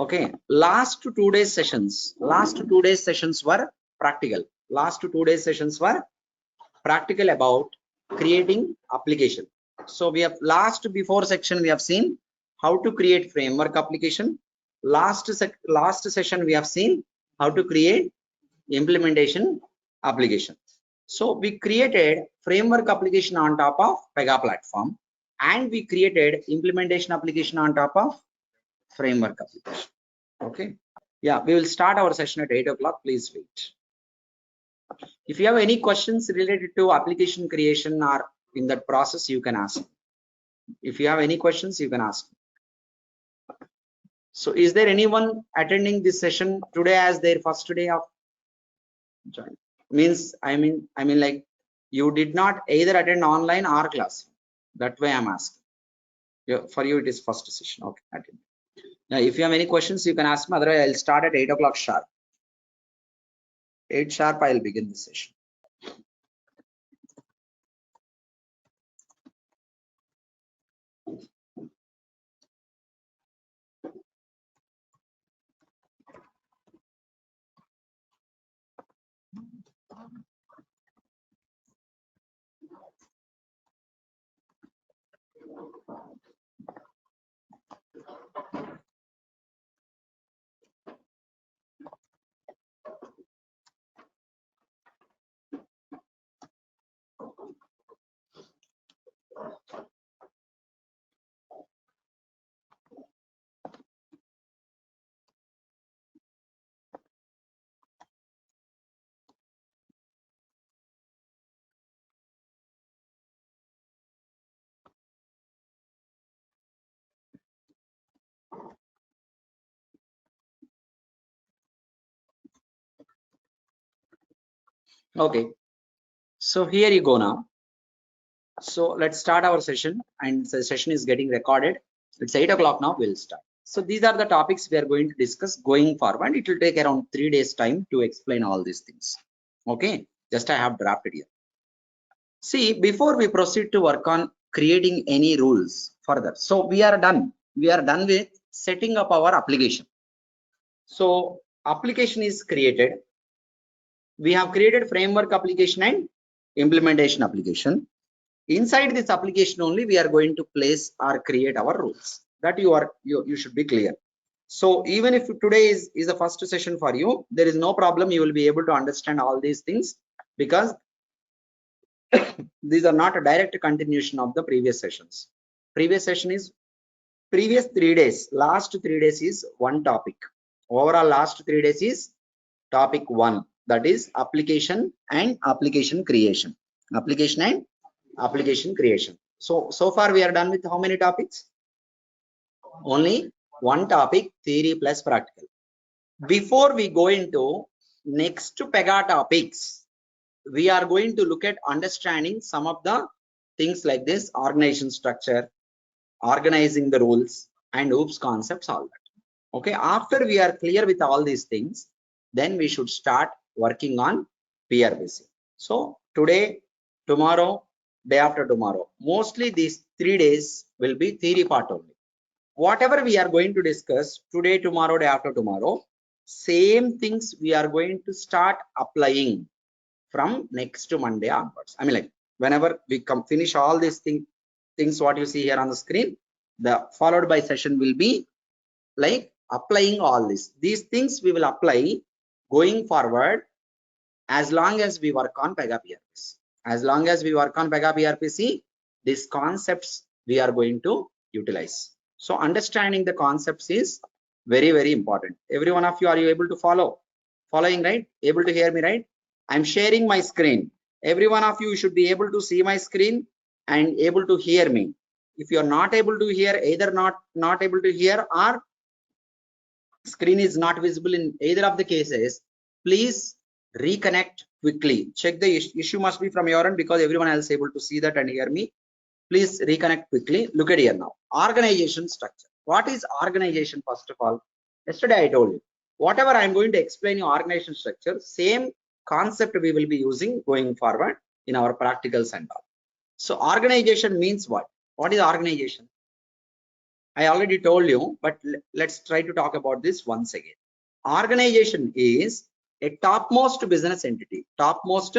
Okay, last 2 days sessions were practical. Last 2 days sessions were practical about creating application. So we have before section we have seen how to create framework application. Last session we have seen how to create implementation application. So we created framework application on top of PEGA platform, and we created implementation application on top of framework application. Okay, yeah, we will start our session at 8 o'clock. Please wait. If you have any questions related to application creation or in that process, you can ask. If you have any questions, you can ask. So is there anyone attending this session today as their first day of join? I mean like you did not either attend online or class. That way I'm asking. For you it is first session. Okay, attend. Now if you have any questions, you can ask me. Otherwise I'll start at 8 o'clock sharp. 8 sharp I'll begin the session. Okay, so here you go now. So let's start our session, and the session is getting recorded. It's 8 o'clock now. We'll start. So these are the topics we are going to discuss going forward. It will take around 3 days time to explain all these things. Okay, just I have drafted here. See, before we proceed to work on creating any rules further, so we are done with setting up our application. So application is created. We have created framework application and implementation application. Inside this application only we are going to place or create our rules. That you should be clear. So even if today is the first session for you, there is no problem. You will be able to understand all these things because these are not a direct continuation of the previous sessions. Previous 3 days. Last 3 days is one topic. Overall last 3 days is topic 1, that is application and application creation. Application and application creation. So far we are done with how many topics? Only one topic, theory plus practical. Before we go into next PEGA topics, we are going to look at understanding some of the things like this: organization structure, organizing the rules, and OOPS concepts, all that. Okay, after we are clear with all these things, then we should start working on PRBC. So today, tomorrow, day after tomorrow, mostly these 3 days will be theory part only. Whatever we are going to discuss today, tomorrow, day after tomorrow, same things we are going to start applying from next Monday onwards. I mean, like whenever we finish all these things what you see here on the screen, the followed by session will be like applying all these things we will apply going forward as long as we work on PEGA PRPC. As long as we work on PEGA PRPC, these concepts we are going to utilize. So understanding the concepts is very, very important. Every one of you, are you able to following, right? Able to hear me, right? I'm sharing my screen. Every one of you should be able to see my screen and able to hear me. If you are not able to hear, either not able to hear or screen is not visible in either of the cases, please reconnect quickly. Check the issue must be from your end because everyone else is able to see that and hear me. Please reconnect quickly. Look at here now. Organization structure. What is organization? First of all, yesterday I told you, whatever I'm going to explain you organization structure, same concept we will be using going forward in our practicals and all. So organization means what? What is organization? I already told you, but let's try to talk about this once again. Organization is a topmost business entity. Topmost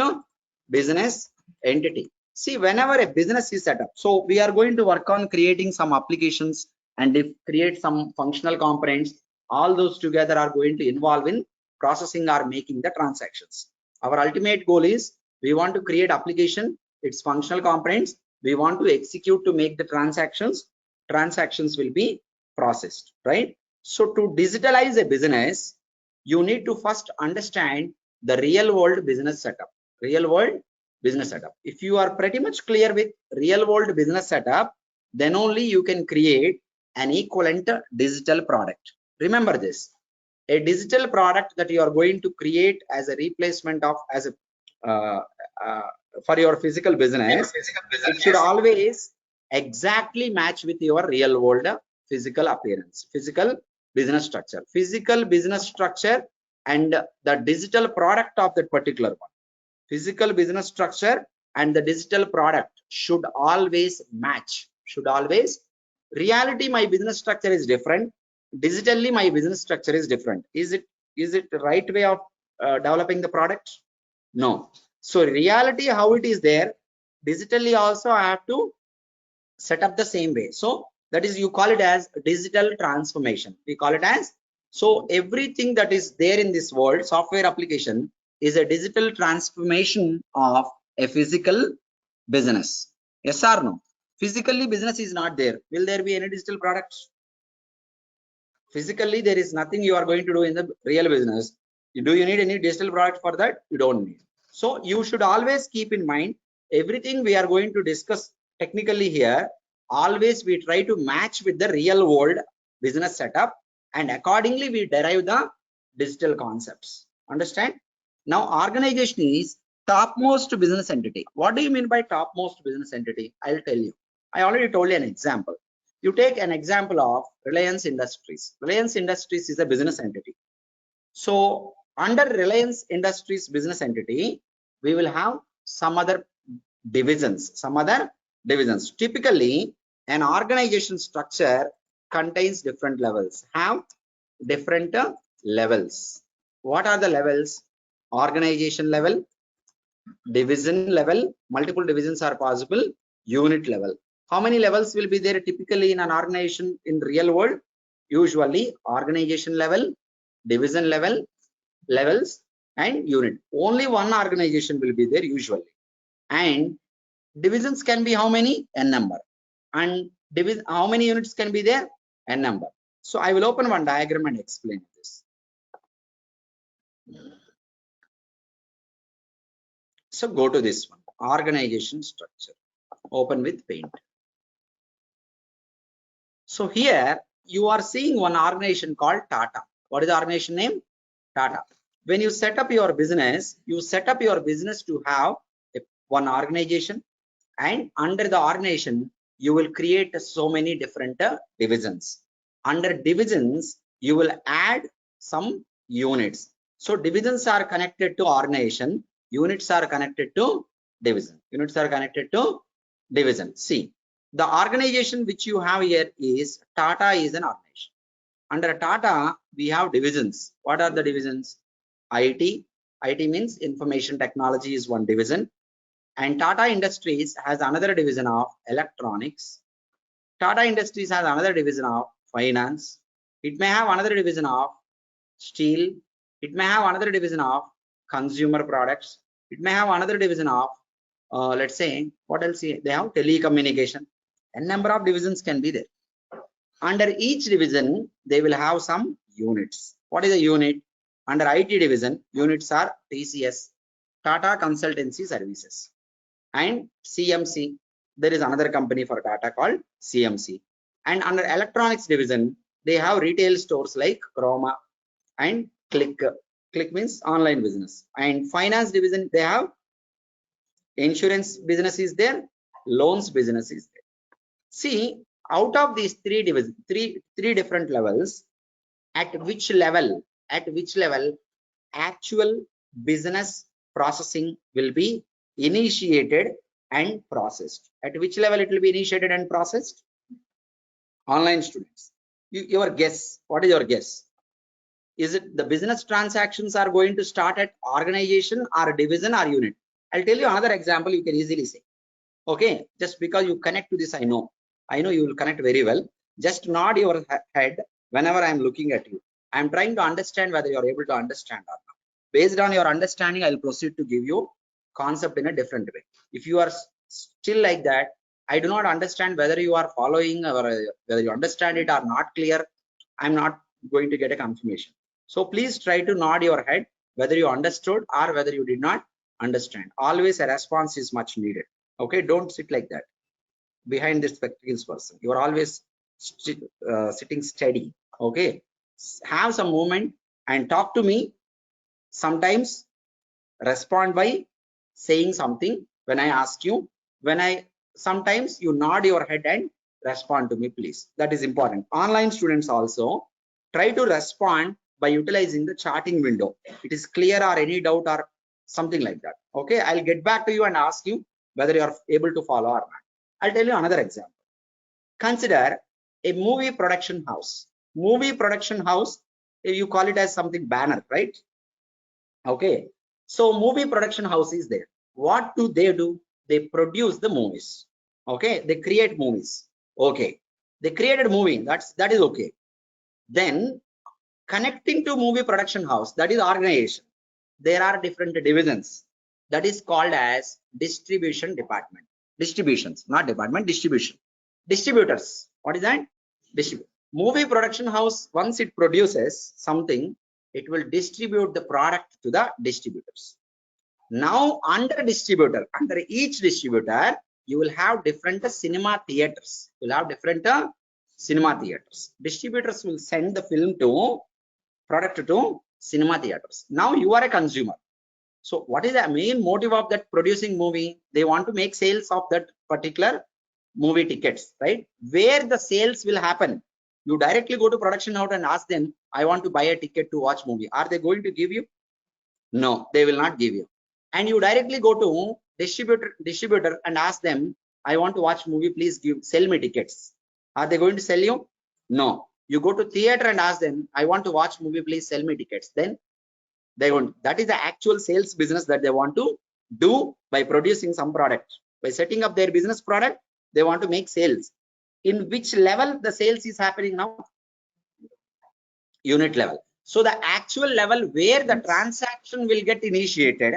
business entity. See, whenever a business is set up, so we are going to work on creating some applications and create some functional components. All those together are going to involve in processing or making the transactions. Our ultimate goal is we want to create application, its functional components. We want to execute to make the transactions. Transactions will be processed, right? So to digitalize a business, you need to first understand the real world business setup. Real world business setup. If you are pretty much clear with real world business setup, then only you can create an equivalent digital product. Remember this, a digital product that you are going to create as a replacement of for your physical business, it should always exactly match with your real world physical appearance, physical business structure, and the digital product of that particular one. Physical business structure and the digital product should always match. Should always. Reality, my business structure is different. Digitally, my business structure is different. Is it the right way of developing the product? No. So reality, how it is there, digitally also I have to set up the same way. So that is, you call it as digital transformation. We call it as, so everything that is there in this world, software application, is a digital transformation of a physical business. Yes or no? Physically business is not there. Will there be any digital products? Physically there is nothing you are going to do in the real business. Do you need any digital product for that? You don't need. So you should always keep in mind everything we are going to discuss technically here. Always we try to match with the real world business setup, and accordingly we derive the digital concepts. Understand? Now organization is topmost business entity. What do you mean by topmost business entity? I'll tell you. I already told you an example. You take an example of Reliance Industries. Reliance Industries is a business entity. So under Reliance Industries business entity, we will have some other divisions. Typically, an organization structure contains different levels. Have different levels. What are the levels? Organization level, division level, multiple divisions are possible, unit level. How many levels will be there typically in an organization in real world? Usually organization level, division level, levels, and unit. Only one organization will be there usually. And divisions can be how many? N number. And how many units can be there? N number. So I will open one diagram and explain this. So go to this one, organization structure, open with paint. So here you are seeing one organization called Tata. What is the organization name? Tata. When you set up your business, to have one organization, and under the organization you will create so many different divisions. Under divisions you will add some units. So divisions are connected to organization, units are connected to division. See, the organization which you have here is Tata is an organization. Under Tata we have divisions. What are the divisions? IT means information technology is one division, and Tata Industries has another division of electronics. Tata Industries has another division of finance. It may have another division of steel. It may have another division of consumer products. It may have another division of let's say, what else? They have telecommunication. A number of divisions can be there. Under each division they will have some units. What is a unit? Under IT division, units are TCS, Tata Consultancy Services, and CMC. There is another company for Tata called CMC. And under electronics division they have retail stores like Chroma and Click. Click means online business. And finance division they have insurance business is there, loans business is there. See, out of these three divisions, three different levels, at which level actual business processing will be initiated and processed? At which level it will be initiated and processed? Online students, your guess, what is your guess? Is it the business transactions are going to start at organization or division or unit? I'll tell you another example you can easily say. Okay, just because you connect to this, I know you will connect very well. Just nod your head whenever I'm looking at you. I'm trying to understand whether you're able to understand or not. Based on your understanding, I'll proceed to give you concept in a different way. If you are still like that, I do not understand whether you are following or whether you understand it or not clear, I'm not going to get a confirmation. So please try to nod your head whether you understood or whether you did not understand. Always a response is much needed. Okay, don't sit like that behind this spectacles person. You are always sitting steady. Okay, have some movement and talk to me. Sometimes respond by saying something when I ask you. Sometimes you nod your head and respond to me, please. That is important. Online students also try to respond by utilizing the chatting window. It is clear or any doubt or something like that. Okay, I'll get back to you and ask you whether you are able to follow or not. I'll tell you another example. Consider a movie production house. Movie production house, you call it as something banner, right? Okay, so movie production house is there. What do? They produce the movies. Okay, they create movies. Okay, they created movie. That is okay. Then connecting to movie production house, that is organization. There are different divisions. That is called as distribution department. Distributions, not department, distribution. Distributors. What is that? Movie production house, once it produces something, it will distribute the product to the distributors. Now under distributor, under each distributor, you will have different cinema theaters. You will have different cinema theaters. Distributors will send the film to product to cinema theaters. Now you are a consumer. So what is the main motive of that producing movie? They want to make sales of that particular movie tickets, right? Where the sales will happen, you directly go to production house and ask them, I want to buy a ticket to watch movie. Are they going to give you? No, they will not give you. And you directly go to distributor and ask them, I want to watch movie, please sell me tickets. Are they going to sell you? No. You go to theater and ask them, I want to watch movie, please sell me tickets. Then they won't. That is the actual sales business that they want to do by producing some product. By setting up their business product, they want to make sales. In which level the sales is happening now? Unit level. So the actual level where the transaction will get initiated,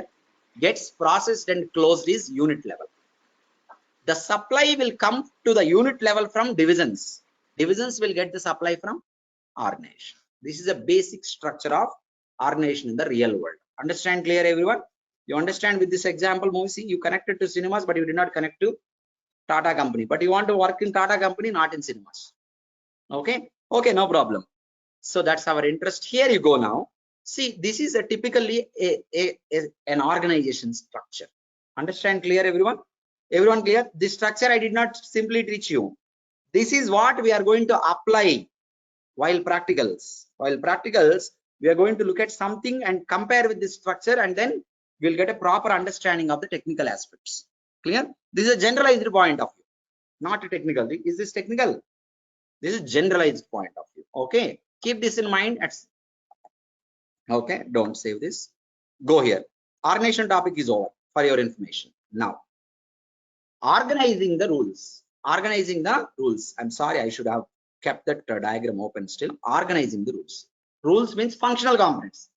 gets processed and closed is unit level. The supply will come to the unit level from divisions. Divisions will get the supply from organization. This is a basic structure of organization in the real world. Understand clear, everyone? You understand with this example, Mosi, you connected to cinemas, but you did not connect to Tata company. But you want to work in Tata company, not in cinemas. Okay? Okay, no problem. So that's our interest. Here you go now. See, this is a typically an organization structure. Understand clear, everyone? Everyone clear? This structure I did not simply teach you. This is what we are going to apply while practicals. While practicals, we are going to look at something and compare with this structure, and then we'll get a proper understanding of the technical aspects. Clear? This is a generalized point of view, not a technical. Is this technical? This is generalized point of view. Okay, keep this in mind. Okay, don't save this. Go here. Organization topic is over for your information. Now, organizing the rules. Organizing the rules. I'm sorry, I should have kept that diagram open still. Organizing the rules. Rules means functional components.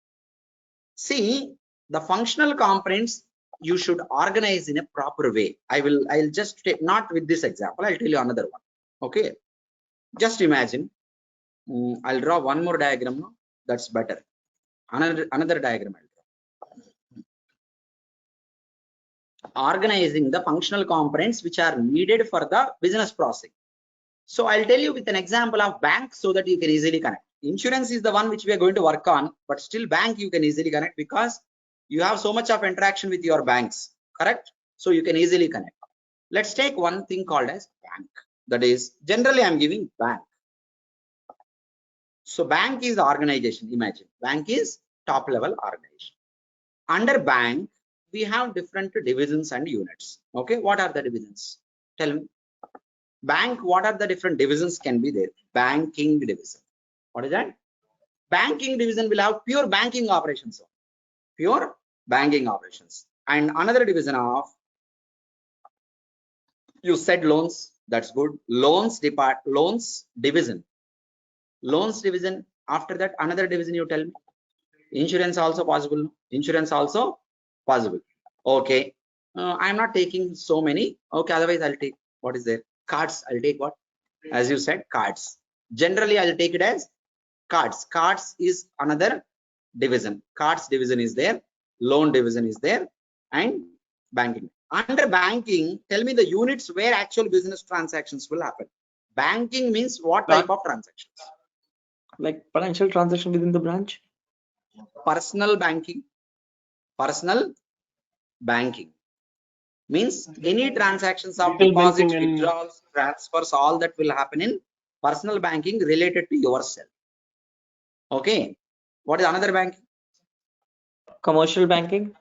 See, the functional components you should organize in a proper way. I'll just take, not with this example, I'll tell you another one. Okay, just imagine. I'll draw one more diagram now. That's better. Another diagram I'll draw. Organizing the functional components which are needed for the business process. So I'll tell you with an example of bank so that you can easily connect. Insurance is the one which we are going to work on, but still bank you can easily connect because you have so much of interaction with your banks, correct? So you can easily connect. Let's take one thing called as bank. That is, generally I'm giving bank. So bank is the organization. Imagine bank is top level organization. Under bank, we have different divisions and units. Okay, what are the divisions? Tell me. Bank, what are the different divisions can be there? Banking division. What is that? Banking division will have pure banking operations. Pure banking operations. And another division of, you said loans, that's good. Loans division. Loans division, after that another division you tell me. Insurance also possible. Insurance also possible. Okay. I'm not taking so many. Okay, otherwise I'll take, what is there? Cards. I'll take what? As you said, cards. Generally, I'll take it as cards. Cards is another division. Cards division is there. Loan division is there. And banking. Under banking, tell me the units where actual business transactions will happen. Banking means what type of transactions? Like financial transaction within the branch? Personal banking. Personal banking means any transactions of deposits, withdrawals, transfers, all that will happen in personal banking related to yourself. Okay. What is another banking? Commercial banking.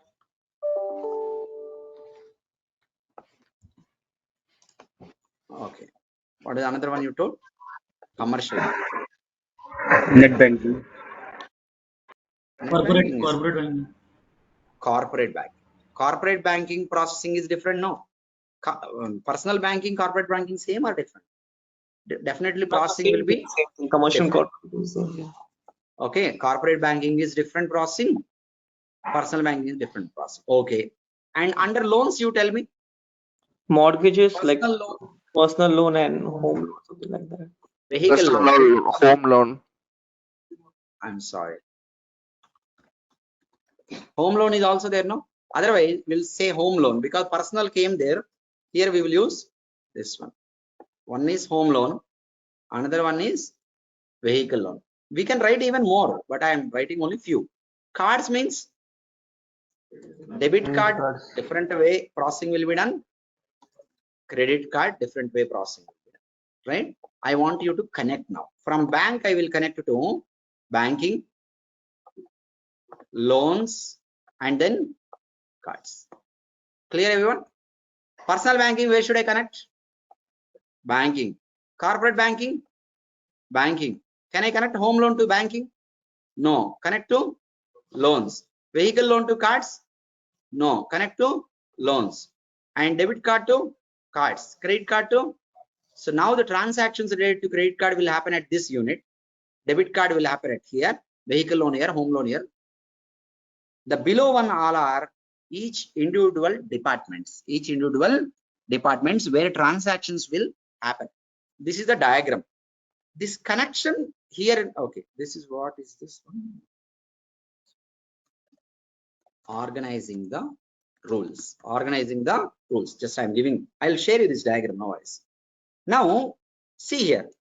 Okay. What is another one you told? Commercial banking. Net banking. Corporate banking. Corporate banking processing is different, no? Personal banking, corporate banking, same or different? Definitely processing will be same. Commercial corporate same, yeah. Okay, corporate banking is different processing. Personal banking is different processing. Okay. And under loans, you tell me? Mortgages, Personal like loan. personal loan and home loan, something like that. Vehicle loan. Home loan. I'm sorry. Home loan is also there, no? Otherwise, we'll say home loan because personal came there. Here we will use this one. One is home loan. Another one is vehicle loan. We can write even more, but I am writing only few. Cards means debit card, different way processing will be done. Credit card, different way processing will be done. Right? I want you to connect now. From bank, I will connect to banking, loans, and then cards. Clear, everyone? Personal banking, where should I connect? Banking. Corporate banking? Banking. Can I connect home loan to banking? No. Connect to loans. Vehicle loan to cards? No. Connect to loans. And debit card to cards. Credit card to? So now the transactions related to credit card will happen at this unit. Debit card will happen at here. Vehicle loan here, home loan here. The below one all are each individual departments. Each individual departments where transactions will happen. This is the diagram. This connection here, okay, this is what is this one? Organizing the rules. Organizing the rules. Just I'm giving, I'll share you this diagram now. Now, see here.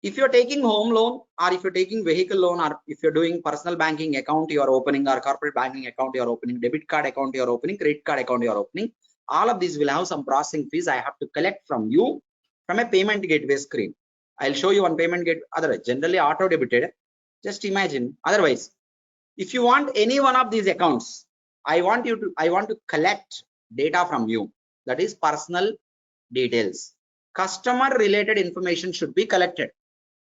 If you're taking home loan or if you're taking vehicle loan or if you're doing personal banking account you are opening or corporate banking account you are opening, debit card account you are opening, credit card account you are opening, all of these will have some processing fees I have to collect from you from a payment gateway screen. I'll show you one payment gateway. Otherwise, generally auto debited. Just imagine. Otherwise, if you want any one of these accounts, I want to collect data from you. That is personal details. Customer related information should be collected.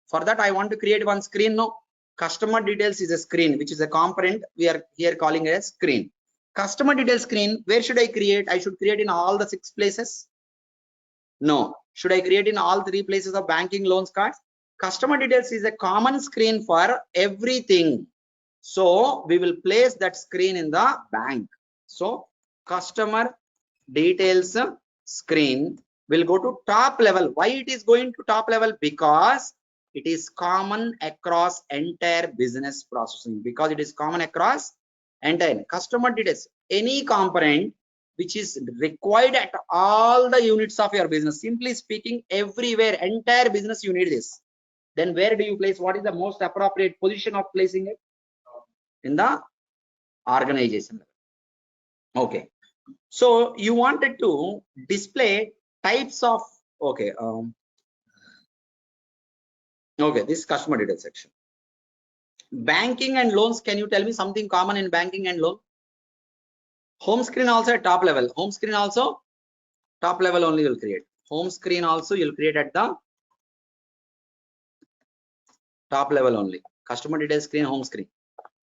For that, I want to create one screen. No, customer details is a screen, which is a component. We are here calling it a screen. Customer details screen, where should I create? I should create in all the 6 places. No. Should I create in all 3 places of banking, loans, cards? Customer details is a common screen for everything. So we will place that screen in the bank. So customer details screen will go to top level. Why it is going to top level? Because it is common across entire business processing. Because it is common across entire customer details. Any component which is required at all the units of your business. Simply speaking, everywhere, entire business you need this. Then where do you place? What is the most appropriate position of placing it? In the organization. Okay. So you wanted to display types of, okay. Okay, this customer detail section. Banking and loans, can you tell me something common in banking and loan? Home screen also at top level. Home screen also top level only will create. Home screen also you'll create at the top level only. Customer details screen, home screen.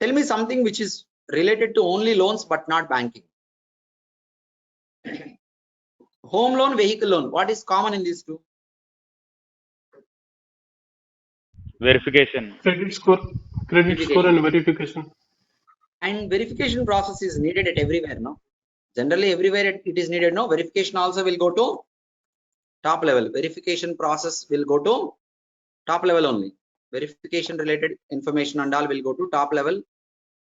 Tell me something which is related to only loans but not banking. Home loan, vehicle loan. What is common in these two? Verification. Credit score and verification. And verification process is needed at everywhere, no? Generally, everywhere it is needed, no? Verification also will go to top level. Verification process will go to top level only. Verification related information and all will go to top level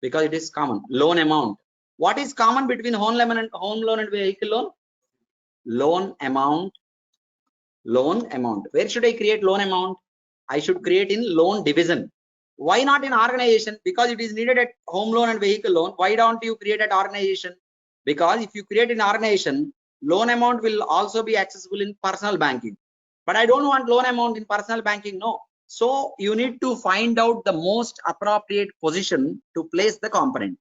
because it is common. Loan amount. What is common between home loan and vehicle loan? Loan amount. Loan amount. Where should I create loan amount? I should create in loan division. Why not in organization? Because it is needed at home loan and vehicle loan. Why don't you create at organization? Because if you create in organization, loan amount will also be accessible in personal banking. But I don't want loan amount in personal banking, no. So you need to find out the most appropriate position to place the component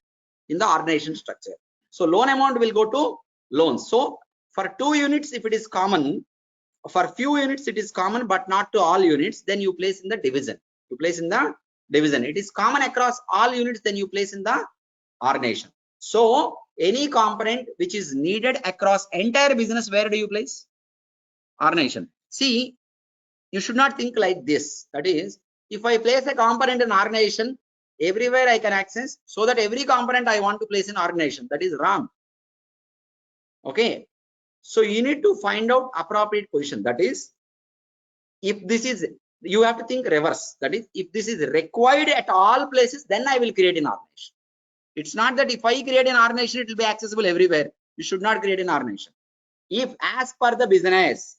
in the organization structure. So loan amount will go to loans. So for 2 units, if it is common, for few units it is common but not to all units, then you place in the division. You place in the division. It is common across all units, then you place in the organization. So any component which is needed across entire business, where do you place? Organization. See, you should not think like this. That is, if I place a component in organization, everywhere I can access, so that every component I want to place in organization. That is wrong. Okay. So you need to find out appropriate position. That is, if this is, you have to think reverse. That is, if this is required at all places, then I will create an organization. It's not that if I create an organization, it will be accessible everywhere. You should not create an organization. If as per the business,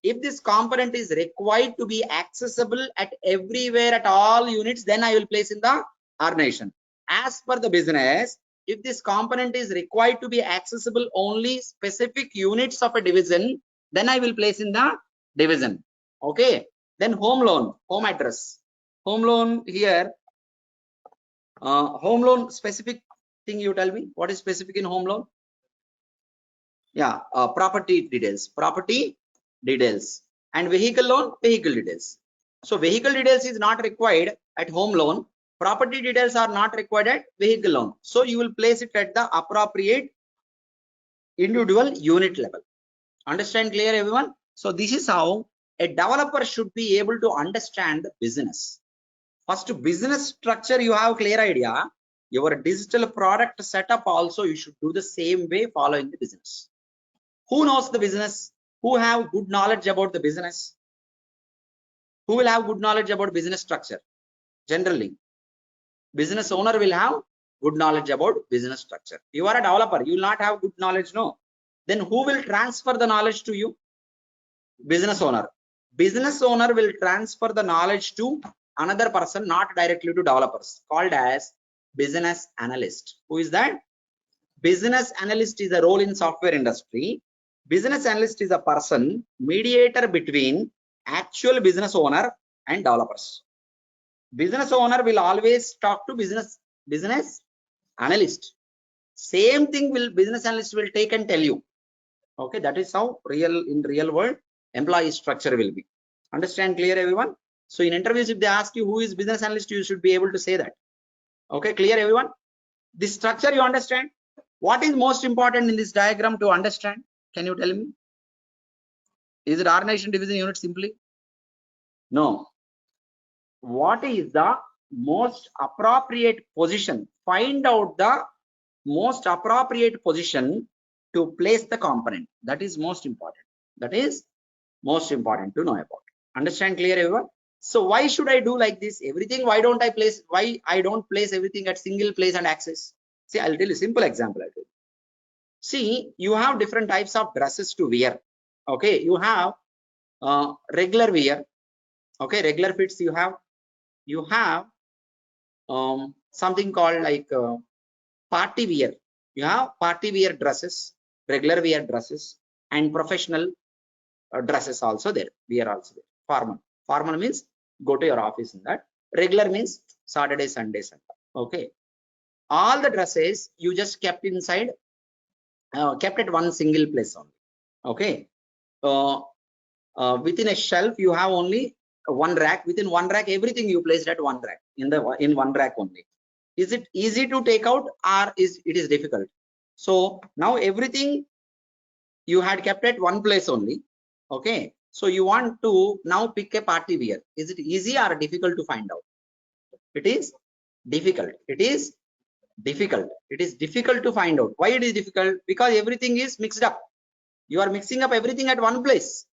if this component is required to be accessible at everywhere at all units, then I will place in the organization. As per the business, if this component is required to be accessible only specific units of a division, then I will place in the division. Okay. Then home loan, home address. Home loan here, home loan specific thing you tell me. What is specific in home loan? Yeah, property details. And vehicle loan, vehicle details. So vehicle details is not required at home loan. Property details are not required at vehicle loan. So you will place it at the appropriate individual unit level. Understand clear, everyone? So this is how a developer should be able to understand the business. First, business structure you have clear idea. Your digital product setup also you should do the same way following the business. Who knows the business? Who have good knowledge about the business? Who will have good knowledge about business structure? Generally, business owner will have good knowledge about business structure. You are a developer, you will not have good knowledge, no. Then who will transfer the knowledge to you? Business owner. Business owner will transfer the knowledge to another person, not directly to developers, called as business analyst. Who is that? Business analyst is a role in software industry. Business analyst is a person, mediator between actual business owner and developers. Business owner will always talk to business analyst. Same thing will business analyst will take and tell you. Okay, that is how in real world employee structure will be. Understand clear, everyone? So in interviews, if they ask you who is business analyst, you should be able to say that. Okay, clear, everyone? This structure you understand? What is most important in this diagram to understand? Can you tell me? Is it organization, division, unit simply? No. What is the most appropriate position? Find out the most appropriate position to place the component. That is most important. That is most important to know about. Understand clear, everyone? So why should I do like this? Everything, why don't I place everything at single place and access? See, I'll tell you simple example. I'll tell you. See, you have different types of dresses to wear. Okay, you have regular wear. Okay, regular fits you have. You have something called like party wear. You have party wear dresses, regular wear dresses, and professional dresses also there. Wear also there. Formal. Formal means go to your office in that. Regular means Saturday, Sunday, Sunday. Okay. All the dresses you just kept inside, kept at one single place only. Okay. Within a shelf, you have only one rack. Within one rack, everything you placed at one rack, in one rack only. Is it easy to take out, or is it difficult? So now everything you had kept at one place only. Okay. So you want to now pick a party wear. Is it easy or difficult to find out? It is difficult. It is difficult. It is difficult to find out. Why it is difficult? Because everything is mixed up. You are mixing up everything at one place.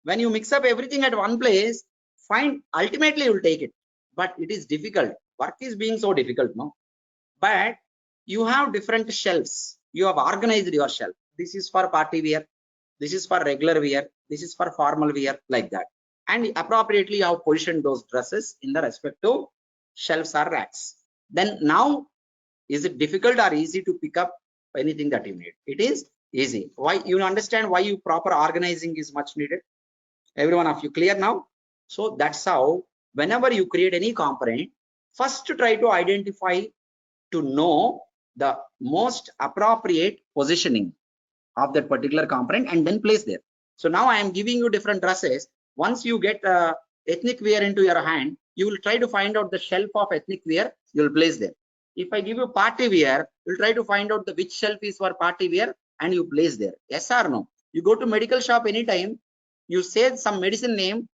When you mix up everything at one place, ultimately you will take it, but it is difficult. Work is being so difficult, no? But you have different shelves. You have organized your shelf. This is for party wear. This is for regular wear. This is for formal wear, like that. And appropriately you have positioned those dresses in the respective shelves or racks. Then now, is it difficult or easy to pick up anything that you need? It is easy. Why? You understand why you proper organizing is much needed? Every one of you clear now? So that's how whenever you create any component, first try to identify to know the most appropriate positioning of that particular component and then place there. So now I am giving you different dresses. Once you get ethnic wear into your hand, you will try to find out the shelf of ethnic wear, you will place there. If I give you party wear, you'll try to find out which shelf is for party wear and you place there. Yes or no? You go to medical shop anytime, you say some medicine name,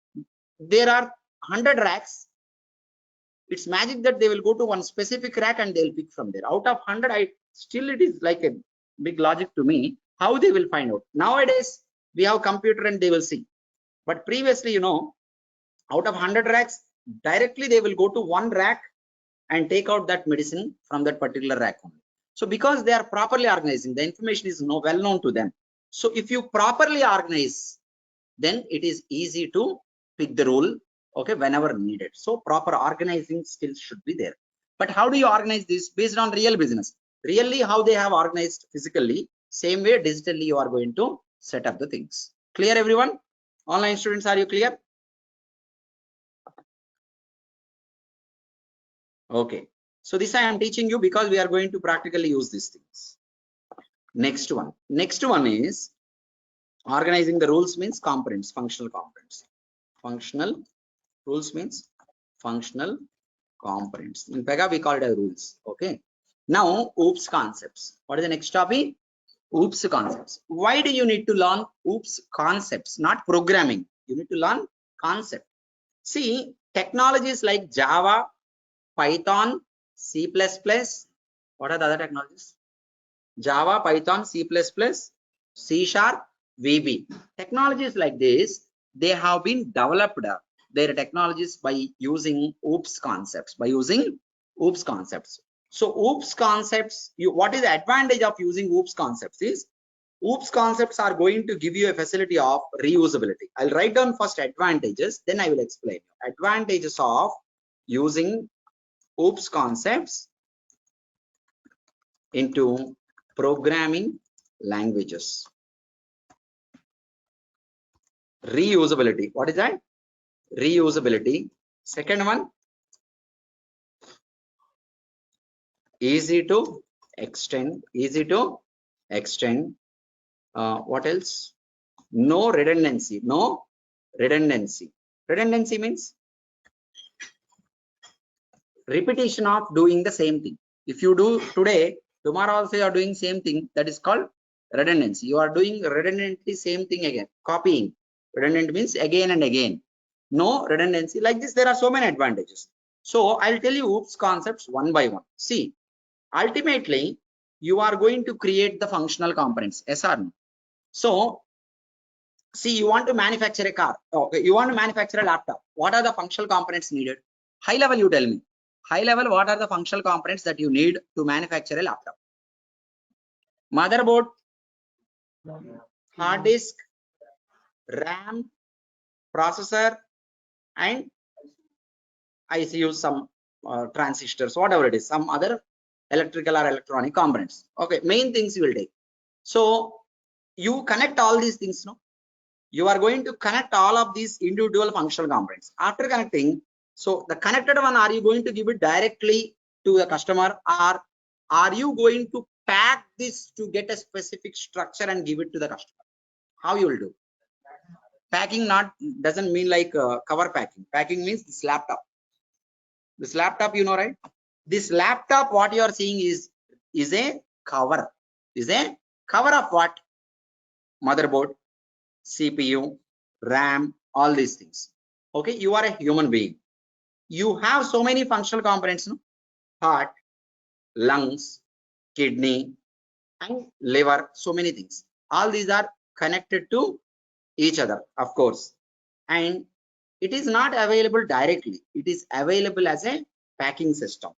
there are 100 racks. It's magic that they will go to one specific rack and they'll pick from there. Out of 100, still it is like a big logic to me how they will find out. Nowadays we have computer and they will see, but previously, you know, out of 100 racks, directly they will go to one rack and take out that medicine from that particular rack only. So because they are properly organizing, the information is well known to them. So if you properly organize, then it is easy to pick the rule, okay, whenever needed. So proper organizing skills should be there. But how do you organize this? Based on real business? Really how they have organized physically, same way digitally you are going to set up the things. Clear everyone? Online students, are you clear? Okay. So this I am teaching you because we are going to practically use these things. Next one. Next one is organizing the rules means components, functional components. Functional rules means functional components. In PEGA we call it as rules. Okay. Now OOPS concepts. What is the next topic? OOPS concepts. Why do you need to learn OOPS concepts, not programming? You need to learn concept. See, technologies like Java, Python, C++. What are the other technologies? Java, Python, C++, C#, VB. Technologies like this, they have been developed their technologies by using OOPS concepts. So OOPS concepts, what is the advantage of using OOPS concepts is, OOPS concepts are going to give you a facility of reusability. I'll write down first advantages, then I will explain. Advantages of using OOPS concepts into programming languages. Reusability. What is that? Reusability. Second one, easy to extend. What else? No redundancy. Redundancy means repetition of doing the same thing. If you do today, tomorrow also you are doing same thing, that is called redundancy. You are doing redundantly same thing again, copying. Redundant means again and again. No redundancy. Like this, there are so many advantages. So I'll tell you OOPS concepts one by one. See, ultimately you are going to create the functional components. Yes or no? So see, you want to manufacture a car. Okay, you want to manufacture a laptop. What are the functional components needed? High level, you tell me. High level, what are the functional components that you need to manufacture a laptop? Motherboard, hard disk, RAM, processor, and ICU, some transistors, whatever it is, some other electrical or electronic components. Okay, main things you will take. So you connect all these things, no? You are going to connect all of these individual functional components. After connecting, so the connected one, are you going to give it directly to the customer, or are you going to pack this to get a specific structure and give it to the customer? How you will do? Packing doesn't mean like cover packing. Packing means this laptop. This laptop, you know, right? This laptop, what you are seeing is a cover. Is a cover of what? Motherboard, CPU, RAM, all these things. Okay, you are a human being. You have so many functional components, no? Heart, lungs, kidney, and liver, so many things. All these are connected to each other, of course. And it is not available directly. It is available as a packing system.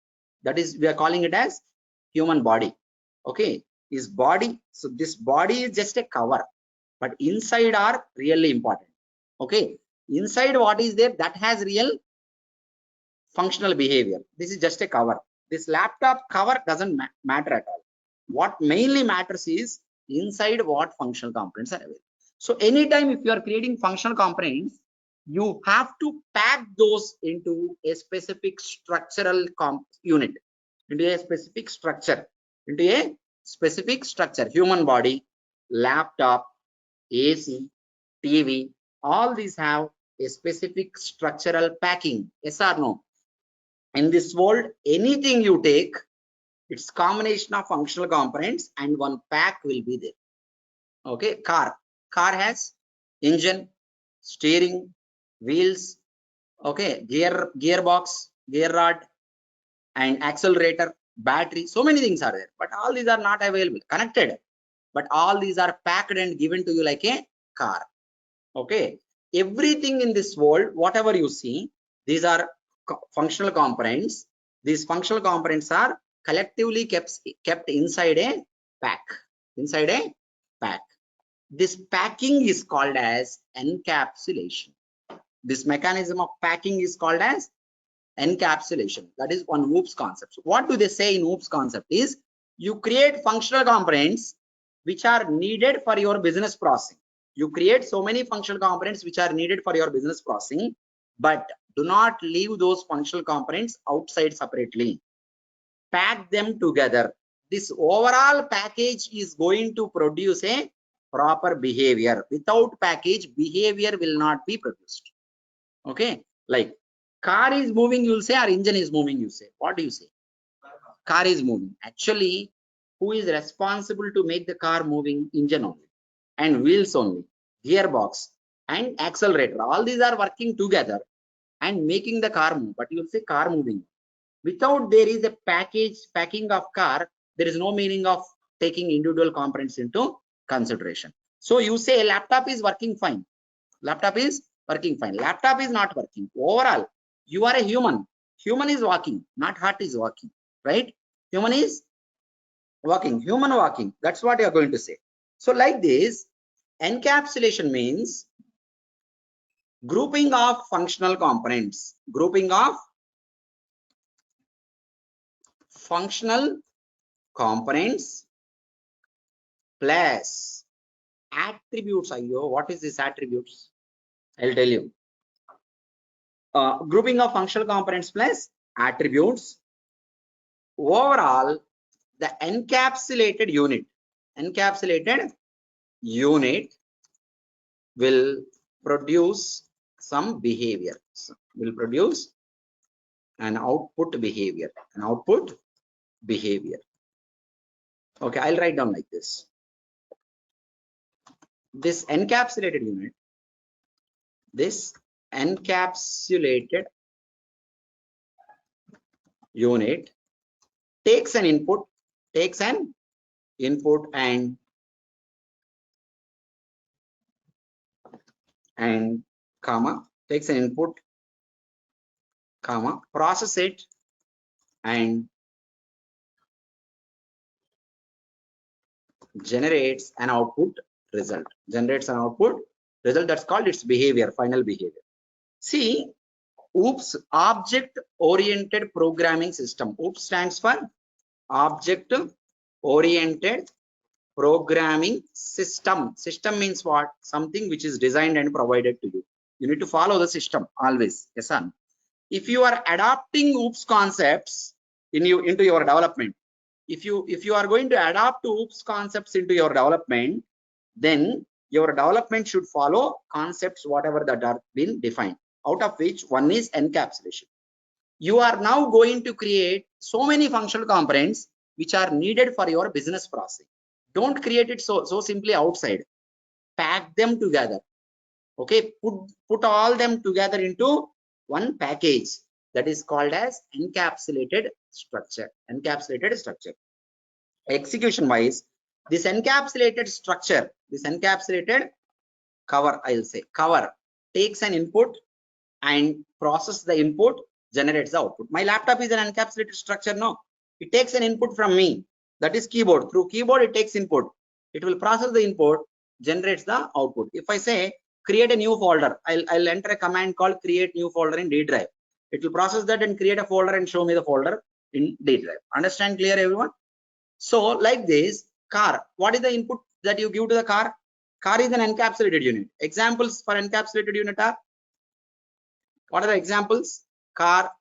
That is, we are calling it as human body. Okay, is body. So this body is just a cover, but inside are really important. Okay, inside what is there that has real functional behavior. This is just a cover. This laptop cover doesn't matter at all. What mainly matters is inside what functional components are available. So anytime if you are creating functional components, you have to pack those into a specific structural unit, into a specific structure, human body, laptop, AC, TV, all these have a specific structural packing. Yes or no? In this world, anything you take, it's combination of functional components and one pack will be there. Okay, car has engine, steering, wheels, okay, gearbox, gear rod, and accelerator, battery. So many things are there, but all these are not available, connected, but all these are packed and given to you like a car. Okay, everything in this world, whatever you see, these are functional components. These functional components are collectively kept inside a pack. This packing is called as encapsulation. This mechanism of packing is called as encapsulation. That is one OOPS concept. So what do they say in OOPS concept is you create functional components which are needed for your business processing. You create so many functional components which are needed for your business processing, but do not leave those functional components outside separately. Pack them together. This overall package is going to produce a proper behavior. Without package, behavior will not be produced. Okay, like car is moving, you'll say, or engine is moving, you say. What do you say? Car is moving. Actually, who is responsible to make the car moving? Engine only, and wheels only, gearbox and accelerator. All these are working together and making the car move. But you'll say car moving. Without there is a packing of car, there is no meaning of taking individual components into consideration. So you say laptop is working fine. Laptop is working fine. Laptop is not working. Overall, you are a human. Human is walking, not heart is walking, right? Human is walking, human walking. That's what you are going to say. So like this, encapsulation means grouping of functional components. Grouping of functional components plus attributes. What is this attributes? I'll tell you. Grouping of functional components plus attributes. Overall, the encapsulated unit will produce some behavior. Will produce an output behavior. Okay, I'll write down like this. This encapsulated unit takes an input and comma, takes an input, comma, process it and generates an output result. That's called its behavior, final behavior. See, OOPS, Object-Oriented Programming System. OOPS stands for Object-Oriented Programming System. System means what? Something which is designed and provided to you. You need to follow the system always. Yes, sir. If you are adopting OOPS concepts into your development, if you are going to adopt OOPS concepts into your development, then your development should follow concepts whatever that are been defined, out of which one is encapsulation. You are now going to create so many functional components which are needed for your business process. Don't create it so simply outside. Pack them together. Okay, put all them together into one package that is called as encapsulated structure. Encapsulated structure. Execution wise, this encapsulated structure, this encapsulated cover, I'll say cover, takes an input and process the input, generates the output. My laptop is an encapsulated structure. No, it takes an input from me, that is keyboard. Through keyboard it takes input, it will process the input, generates the output. If I say create a new folder, I'll enter a command called create new folder in D drive. It will process that and create a folder and show me the folder in D drive. Understand clear everyone? So like this, car, what is the input that you give to the car? Car is an encapsulated unit. Examples for encapsulated unit are, what are the examples? Car,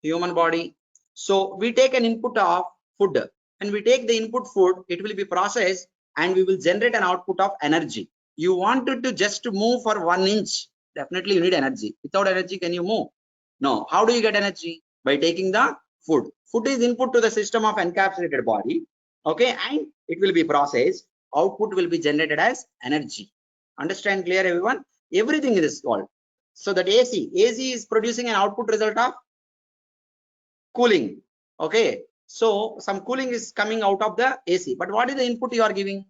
human body. So we take an input of food and we take the input food, it will be processed and we will generate an output of energy. You wanted to just move for 1 inch, definitely you need energy. Without energy, can you move? No. How do you get energy? By taking the food. Food is input to the system of encapsulated body. Okay, and it will be processed. Output will be generated as energy. Understand clear everyone? Everything is called. So that AC is producing an output result of cooling. Okay, so some cooling is coming out of the AC, but what is the input you are giving?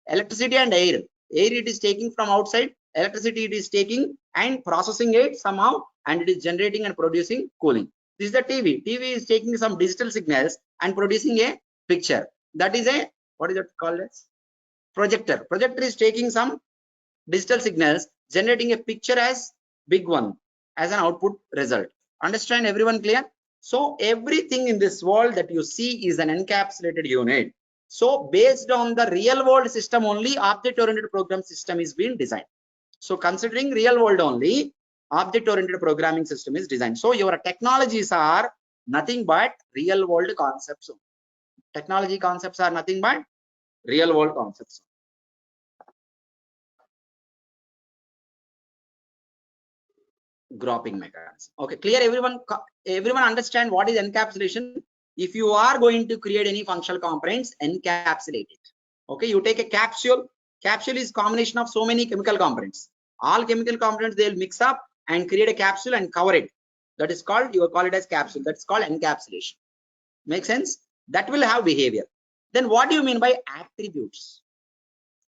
Electricity and air. Air it is taking from outside, electricity it is taking and processing it somehow, and it is generating and producing cooling. This is the TV. TV is taking some digital signals and producing a picture. That is a, what is it called as? Projector. Projector is taking some digital signals, generating a picture as big one as an output result. Understand everyone clear? So everything in this world that you see is an encapsulated unit. So based on the real world system only, object-oriented program system is being designed. So considering real world only, object-oriented programming system is designed. So your technologies are nothing but real world concepts. Technology concepts are nothing but real world concepts. Grouping mechanism. Okay, clear everyone? Everyone understand what is encapsulation? If you are going to create any functional components, encapsulate it. Okay, you take a capsule. Capsule is combination of so many chemical components. All chemical components they will mix up and create a capsule and cover it. That is called, you call it as capsule. That's called encapsulation. Make sense? That will have behavior. Then what do you mean by attributes?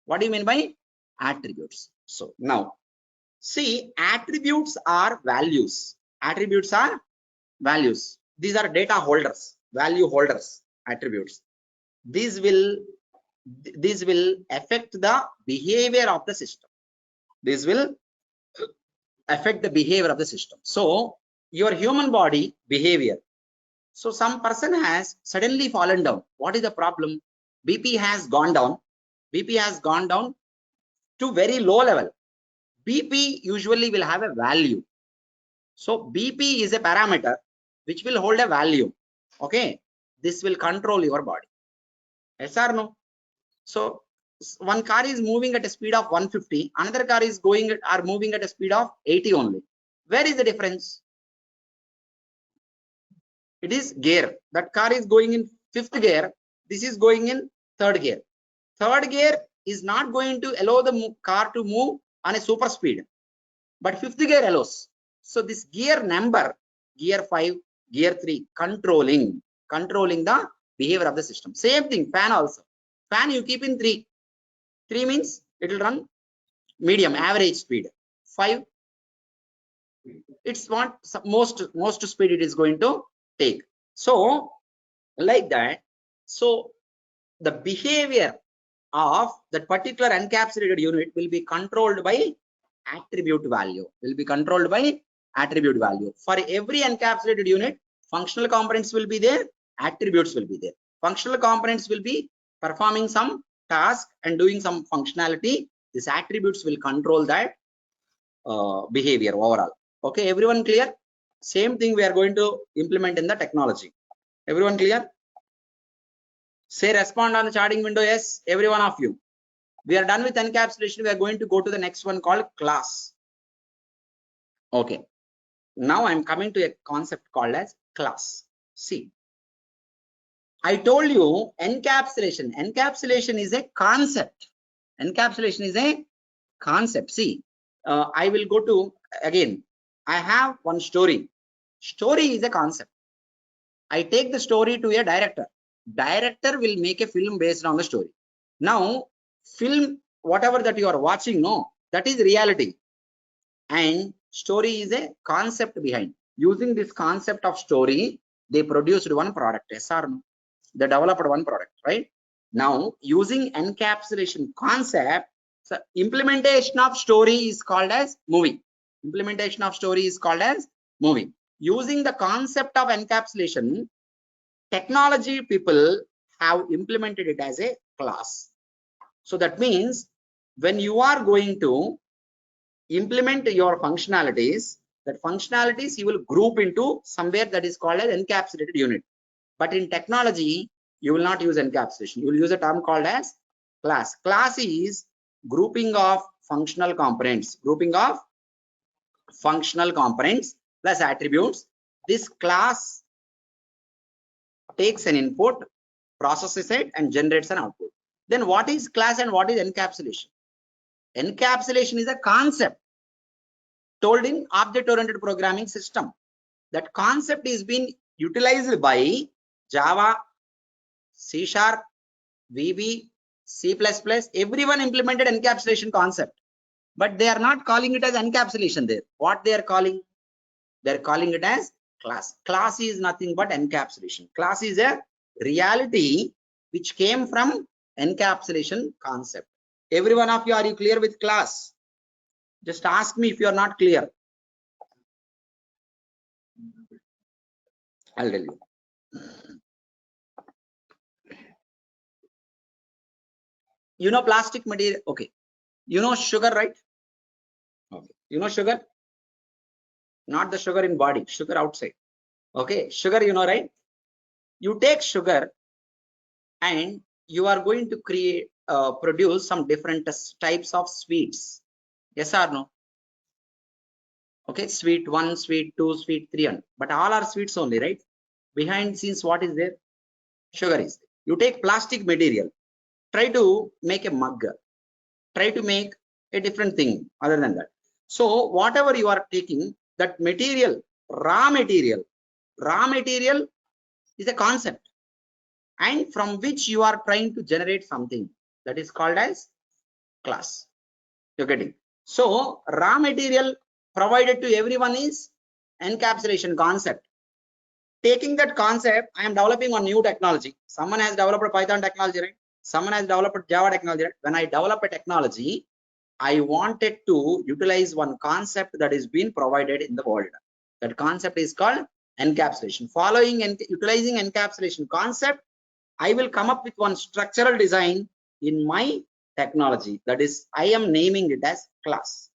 What do you mean by attributes? So now, see, attributes are values. Attributes are values. These are data holders, value holders, attributes. These will affect the behavior of the system. This will affect the behavior of the system. So your human body behavior. So some person has suddenly fallen down. What is the problem? BP has gone down. BP has gone down to very low level. BP usually will have a value. So BP is a parameter which will hold a value. Okay, this will control your body. Yes or no? So one car is moving at a speed of 150, another car is moving at a speed of 80 only. Where is the difference? It is gear. That car is going in 5th gear, this is going in 3rd gear. 3rd gear is not going to allow the car to move on a super speed, but 5th gear allows. So this gear number, gear 5, gear 3, controlling the behavior of the system. Same thing, fan also. Fan you keep in 3. 3 means it will run medium, average speed. 5, it's what most speed it is going to take. So like that. So the behavior of that particular encapsulated unit will be controlled by attribute value. For every encapsulated unit, functional components will be there, attributes will be there. Functional components will be performing some task and doing some functionality. These attributes will control that behavior overall. Okay, everyone clear? Same thing we are going to implement in the technology. Everyone clear? Say respond on the charting window. Yes, every one of you. We are done with encapsulation. We are going to go to the next one called class. Okay. Now I'm coming to a concept called as class. See, I told you encapsulation. Encapsulation is a concept. Encapsulation is a concept. See, I will go to again. I have one story. Story is a concept. I take the story to a director. Director will make a film based on the story. Now, film, whatever that you are watching, no, that is reality. And story is a concept behind. Using this concept of story, they produced one product. Yes or no? They developed one product, right? Now, using encapsulation concept, so implementation of story is called as movie. Implementation of story is called as movie. Using the concept of encapsulation, technology people have implemented it as a class. So that means when you are going to implement your functionalities, that functionalities you will group into somewhere that is called as encapsulated unit. But in technology, you will not use encapsulation. You will use a term called as class. Class is grouping of functional components. Grouping of functional components plus attributes. This class takes an input, processes it, and generates an output. Then what is class and what is encapsulation? Encapsulation is a concept told in object-oriented programming system. That concept is being utilized by Java, C#, VB, C++. Everyone implemented encapsulation concept, but they are not calling it as encapsulation there. What they are calling? They are calling it as class. Class is nothing but encapsulation. Class is a reality which came from encapsulation concept. Every one of you, are you clear with class? Just ask me if you are not clear. I'll tell you. You know plastic material, okay. You know sugar, right? Okay. You know sugar? Not the sugar in body, sugar outside. Okay, sugar, you know, right? You take sugar and you are going to create, produce some different types of sweets. Yes or no? Okay, sweet 1, sweet 2, sweet 3, but all are sweets only, right? Behind scenes, what is there? Sugar is there. You take plastic material, try to make a mug, try to make a different thing other than that. So whatever you are taking, that material, raw material is a concept, and from which you are trying to generate something, that is called as class. You're getting? So raw material provided to everyone is encapsulation concept. Taking that concept, I am developing one new technology. Someone has developed Python technology, right? Someone has developed Java technology, right? When I develop a technology, I wanted to utilize one concept that is being provided in the world. That concept is called encapsulation. Following and utilizing encapsulation concept, I will come up with one structural design in my technology. That is, I am naming it as class.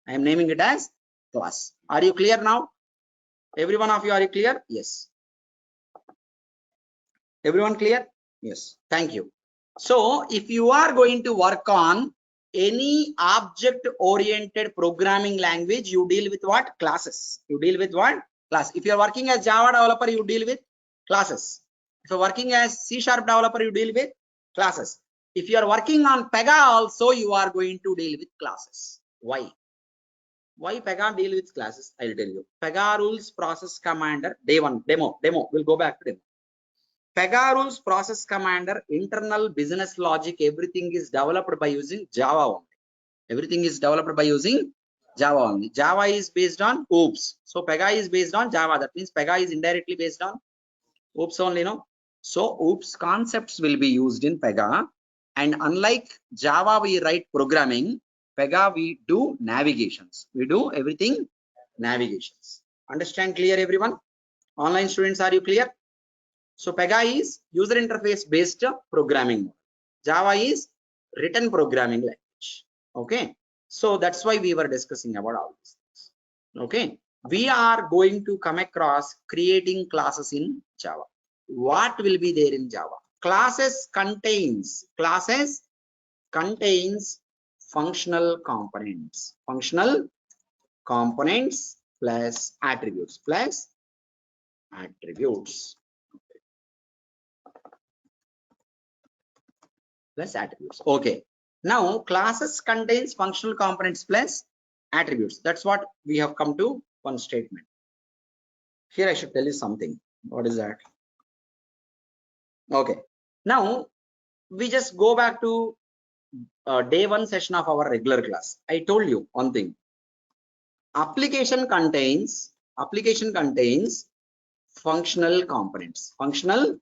I am naming it as class. Are you clear now? Every one of you, are you clear? Yes. Everyone clear? Yes. Thank you. So if you are going to work on any object-oriented programming language, you deal with what? Classes. You deal with what? Class. If you are working as Java developer, you deal with classes. If you're working as C# developer, you deal with classes. If you are working on PEGA also, you are going to deal with classes. Why? Why PEGA deal with classes? I'll tell you. PEGA rules process commander, day one, demo. We'll go back to demo. PEGA rules process commander, internal business logic, everything is developed by using Java only. Everything is developed by using Java only. Java is based on OOPS. So PEGA is based on Java. That means PEGA is indirectly based on OOPS only, no? So OOPS concepts will be used in PEGA. And unlike Java, we write programming. PEGA, we do navigations. We do everything navigations. Understand clear, everyone? Online students, are you clear? So PEGA is user interface based programming. Java is written programming language. Okay. So that's why we were discussing about all these things. Okay. We are going to come across creating classes in Java. What will be there in Java? Classes contains contains functional components. Functional components plus attributes. Okay. Now classes contains functional components plus attributes. That's what we have come to one statement. Here I should tell you something. What is that? Okay. Now we just go back to day one session of our regular class. I told you one thing. Application contains functional components. Functional.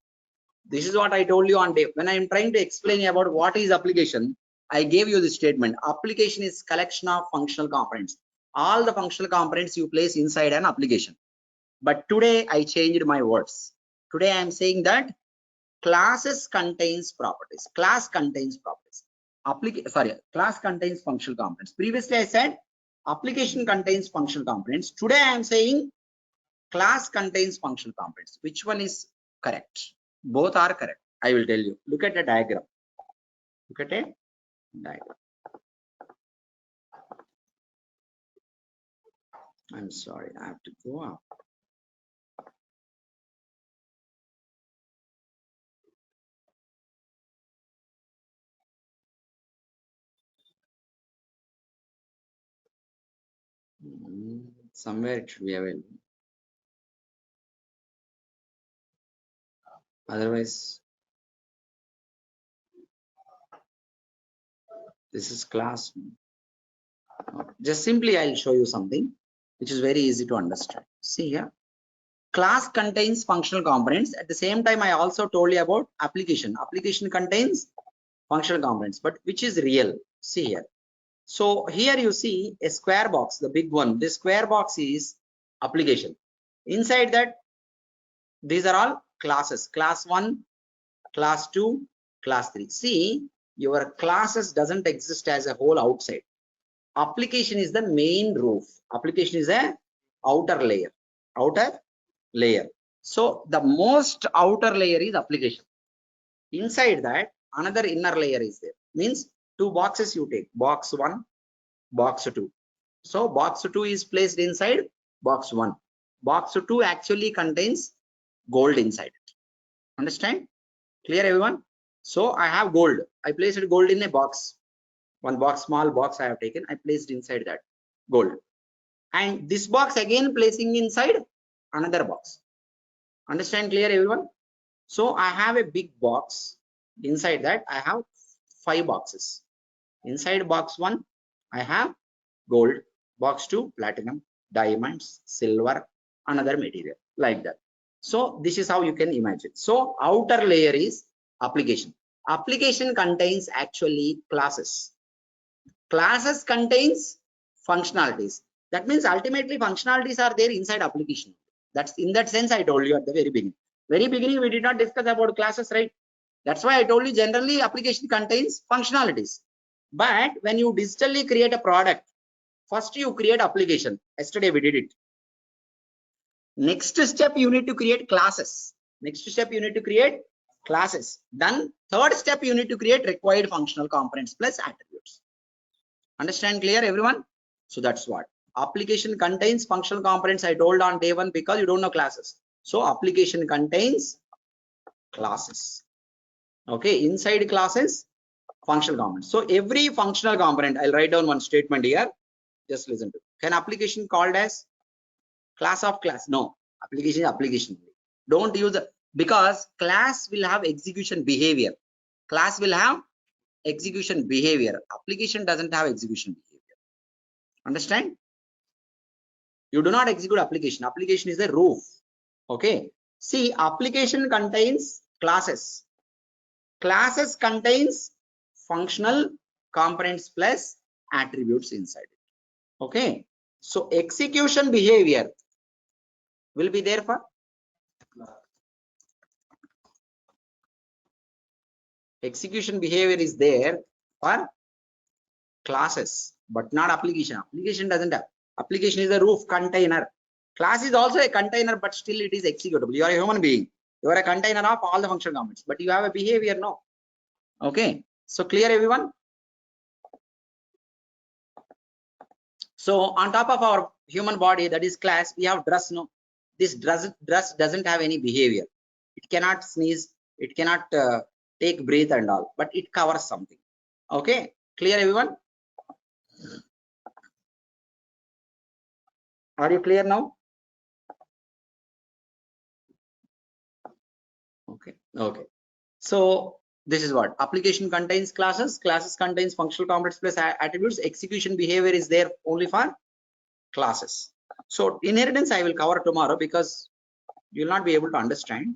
This is what I told you on day. When I am trying to explain about what is application, I gave you this statement. Application is collection of functional components. All the functional components you place inside an application. But today I changed my words. Today I am saying that classes contains properties. Class contains properties. Class contains functional components. Previously I said application contains functional components. Today I am saying class contains functional components. Which one is correct? Both are correct. I will tell you. Look at the diagram. Look at a diagram. I'm sorry, I have to go up. Somewhere it should be available. Otherwise, this is class. Just simply I'll show you something which is very easy to understand. See here, class contains functional components. At the same time, I also told you about application. Application contains functional components, but which is real? See here. So here you see a square box, the big one. This square box is application. Inside that, these are all classes. Class 1, class 2, class 3. See, your classes doesn't exist as a whole outside. Application is the main roof. Application is a outer layer. So the most outer layer is application. Inside that, another inner layer is there. Means two boxes you take. Box 1, box 2. So box 2 is placed inside box 1. Box 2 actually contains gold inside it. Understand? Clear everyone? So I have gold. I placed gold in a box. One box, small box I have taken. I placed inside that gold. And this box again placing inside another box. Understand? Clear everyone? So I have a big box. Inside that I have 5 boxes. Inside box 1 I have gold. Box 2 platinum, diamonds, silver, another material like that. So this is how you can imagine. So outer layer is application. Application contains actually classes. Classes contains functionalities. That means ultimately functionalities are there inside application. That's in that sense I told you at the very beginning. Very beginning we did not discuss about classes, right? That's why I told you generally application contains functionalities. But when you digitally create a product, first you create application. Yesterday we did it. Next step you need to create classes. Then third step you need to create required functional components plus attributes. Understand? Clear everyone? So that's what application contains functional components. I told on day one because you don't know classes. So application contains classes. Okay, inside classes functional components. So every functional component, I'll write down one statement here. Just listen to it. Can application called as class of class? No, application. Don't use the, because class will have execution behavior. Class will have execution behavior. Application doesn't have execution behavior. Understand? You do not execute application. Application is a roof. Okay. See, application contains classes. Classes contains functional components plus attributes inside it. Okay. So execution behavior will be there for execution behavior is there for classes, but not application. Application doesn't have. Application is a roof container. Class is also a container, but still it is executable. You are a human being. You are a container of all the functional components, but you have a behavior, no. Okay. So clear everyone? So on top of our human body, that is class, we have dress. No, this dress doesn't have any behavior. It cannot sneeze. It cannot take breath and all, but it covers something. Okay, clear everyone? Are you clear now? Okay. Okay. So this is what application contains classes. Classes contains functional components plus attributes. Execution behavior is there only for classes. So inheritance I will cover tomorrow because you will not be able to understand.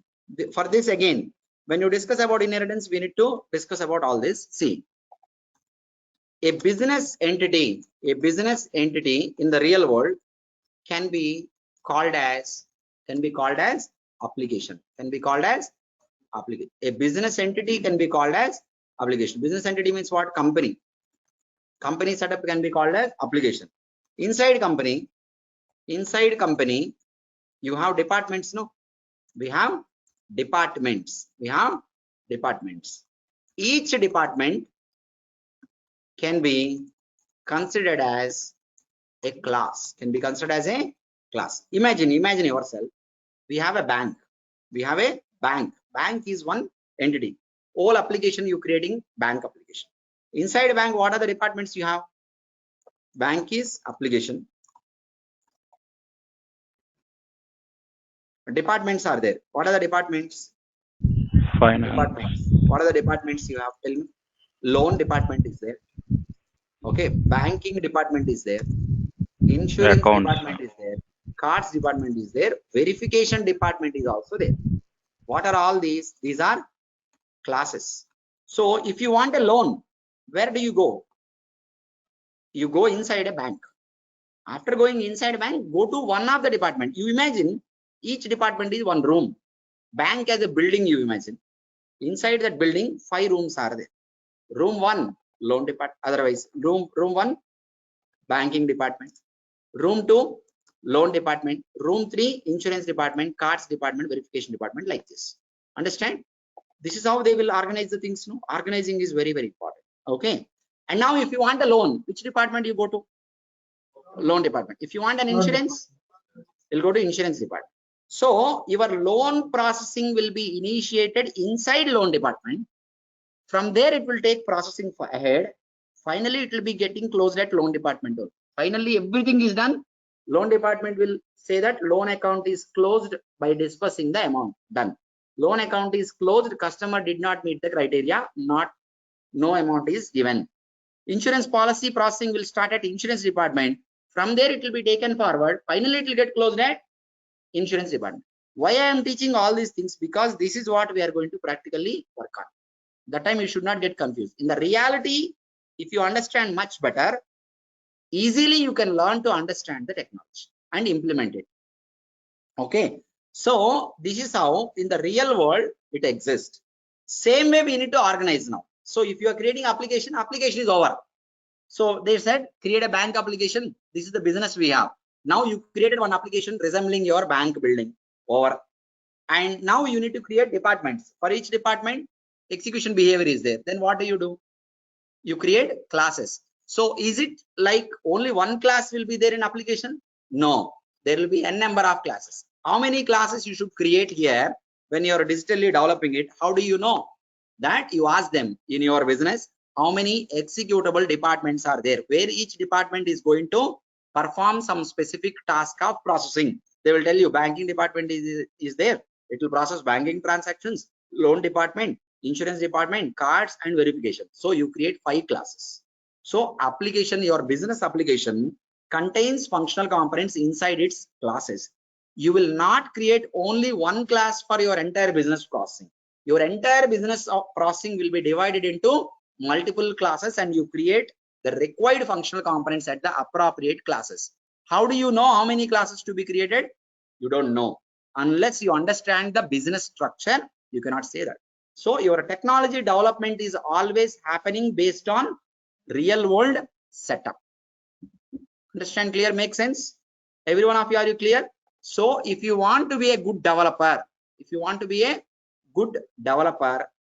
For this again, when you discuss about inheritance, we need to discuss about all this. See, a business entity in the real world can be called as application. Can be called as application. A business entity can be called as application. Business entity means what? Company. Company setup can be called as application. Inside company, you have departments. No, we have departments. Each department can be considered as a class. Imagine yourself. We have a bank. Bank is one entity. All application you creating bank application. Inside bank, what are the departments you have? Bank is application. Departments are there. What are the departments? Finance. What are the departments you have? Tell me. Loan department is there. Okay. Banking department is there. Insurance department is there. Cards department is there. Verification department is also there. What are all these? These are classes. So if you want a loan, where do you go? You go inside a bank. After going inside a bank, go to one of the department. You imagine each department is one room. Bank as a building, you imagine. Inside that building, 5 rooms are there. Room 1, loan department. Otherwise, room 1, banking department. Room 2, loan department. Room 3, insurance department, cards department, verification department, like this. Understand? This is how they will organize the things. No, organizing is very, very important. Okay. And now if you want a loan, which department you go to? Loan department. If you want an insurance, you'll go to insurance department. So your loan processing will be initiated inside loan department. From there, it will take processing ahead. Finally, it will be getting closed at loan department. Finally, everything is done. Loan department will say that loan account is closed by disbursing the amount. Done. Loan account is closed. Customer did not meet the criteria. No amount is given. Insurance policy processing will start at insurance department. From there, it will be taken forward. Finally, it will get closed at insurance department. Why I am teaching all these things? Because this is what we are going to practically work on. That time you should not get confused. In the reality, if you understand much better, easily you can learn to understand the technology and implement it. Okay. So this is how in the real world it exists. Same way we need to organize now. So if you are creating application is over. So they said create a bank application. This is the business we have. Now you created one application resembling your bank building over. And now you need to create departments. For each department, execution behavior is there. Then what do? You create classes. So is it like only one class will be there in application? No, there will be n number of classes. How many classes you should create here when you are digitally developing it? How do you know? That you ask them in your business, how many executable departments are there, where each department is going to perform some specific task of processing. They will tell you banking department is there. It will process banking transactions, loan department, insurance department, cards and verification. So you create 5 classes. So application, your business application contains functional components inside its classes. You will not create only one class for your entire business processing. Your entire business of processing will be divided into multiple classes and you create the required functional components at the appropriate classes. How do you know how many classes to be created? You don't know. Unless you understand the business structure, you cannot say that. So your technology development is always happening based on real world setup. Understand? Clear? Make sense? Every one of you, are you clear? So if you want to be a good developer,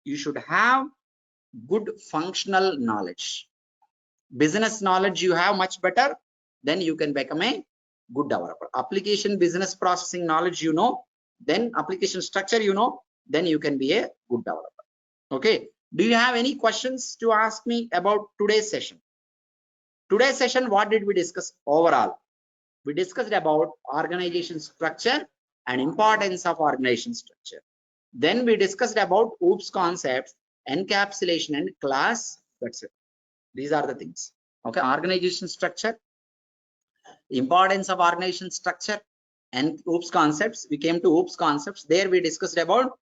you should have good functional knowledge. Business knowledge you have much better. then you can become a good developer. Application business processing knowledge you know, then application structure you know, then you can be a good developer. Okay, do you have any questions to ask me about today's session? Today's session, what did we discuss overall? We discussed about organization structure and importance of organization structure. Then we discussed about OOPS concepts, encapsulation and class. That's it. These are the things. Okay, organization structure, importance of organization structure, and OOPS concepts. We came to OOPS concepts. There we discussed about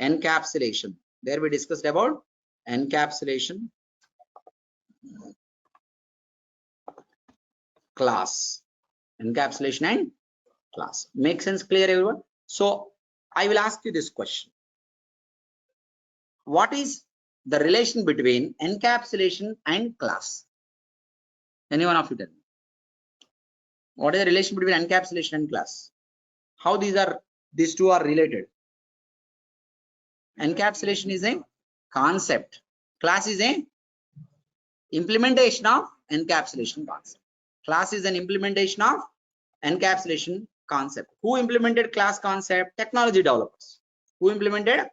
encapsulation. There we discussed about encapsulation, class, encapsulation and class. Make sense? Clear, everyone? So I will ask you this question. What is the relation between encapsulation and class? Anyone of you tell me? What is the relation between encapsulation and class? How these two are related? Encapsulation is a concept. Class is a implementation of encapsulation concept. Class is an implementation of encapsulation concept. Who implemented class concept? Technology developers. Who implemented?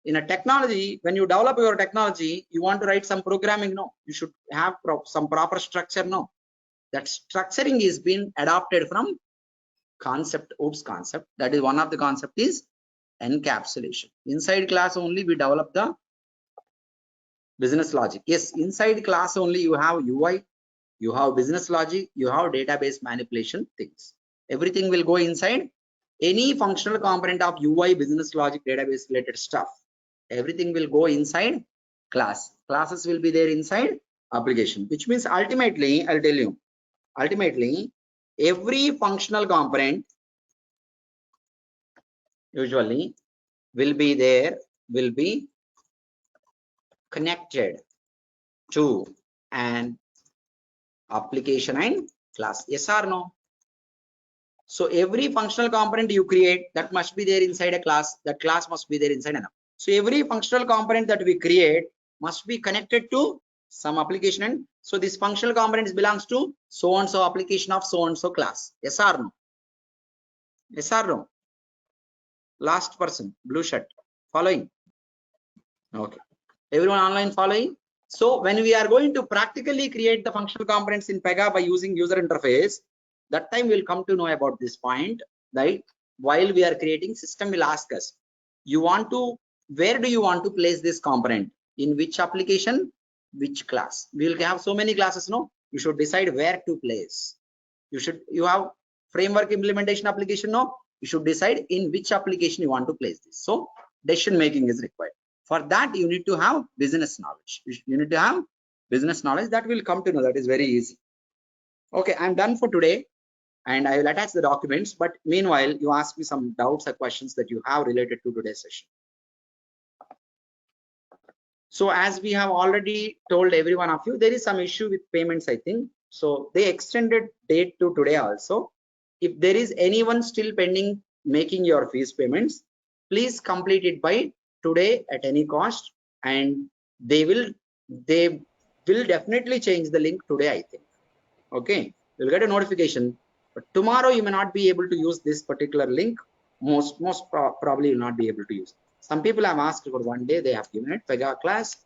In a technology, when you develop your technology, you want to write some programming. No, you should have some proper structure. No, that structuring is being adopted from concept, OOPS concept. That is one of the concept is encapsulation. Inside class only we develop the business logic. Yes, inside class only you have UI, you have business logic, you have database manipulation things. Everything will go inside. Any functional component of UI, business logic, database related stuff, everything will go inside class. Classes will be there inside application, which means ultimately, I'll tell you, ultimately every functional component usually will be there, will be connected to an application and class. Yes or no? So every functional component you create, that must be there inside a class. That class must be there inside an app. So every functional component that we create must be connected to some application, and so this functional component belongs to so and so application of so and so class. Yes or no? Yes or no? Last person, blue shirt, following? Okay, everyone online following? So when we are going to practically create the functional components in PEGA by using user interface, that time we'll come to know about this point, right? While we are creating, system will ask us, you want to, where do you want to place this component? In which application, which class? We'll have so many classes, no? You should decide where to place. You have framework implementation application, no? You should decide in which application you want to place this. So decision making is required. For that, you need to have business knowledge. You need to have business knowledge. That will come to know. That is very easy. Okay, I'm done for today, and I will attach the documents. But meanwhile, you ask me some doubts or questions that you have related to today's session. So as we have already told every one of you, there is some issue with payments, I think. So they extended date to today also. If there is anyone still pending making your fees payments, please complete it by today at any cost, and they will definitely change the link today, I think. Okay, you'll get a notification, but tomorrow you may not be able to use this particular link. Probably you'll not be able to use it. Some people have asked for one day, they have given it. PEGA class,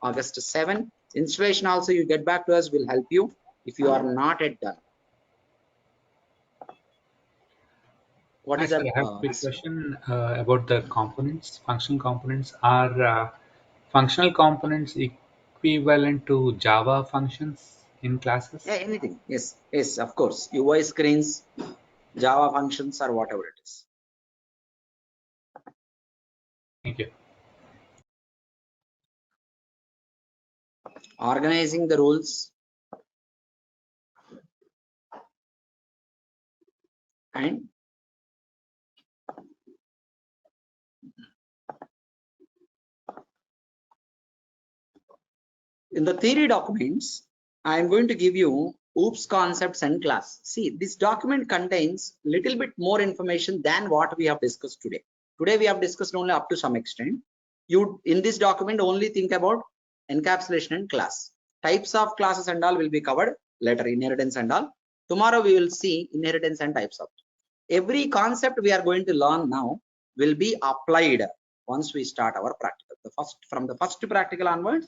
August 7. Installation also, you get back to us, will help you if you are not yet done. What is that? I have a quick question about the components. Functional components are functional components equivalent to Java functions in classes? Yeah, anything. Yes, yes, of course. UI screens, Java functions, or whatever it is. Thank you. Organizing the rules and in the theory documents, I am going to give you OOPS concepts and class. See, this document contains little bit more information than what we have discussed today. Today we have discussed only up to some extent. You in this document only think about encapsulation and class. Types of classes and all will be covered. later inheritance and all. Tomorrow we will see inheritance and types of. Every concept we are going to learn now will be applied once we start our practical. From the first practical onwards,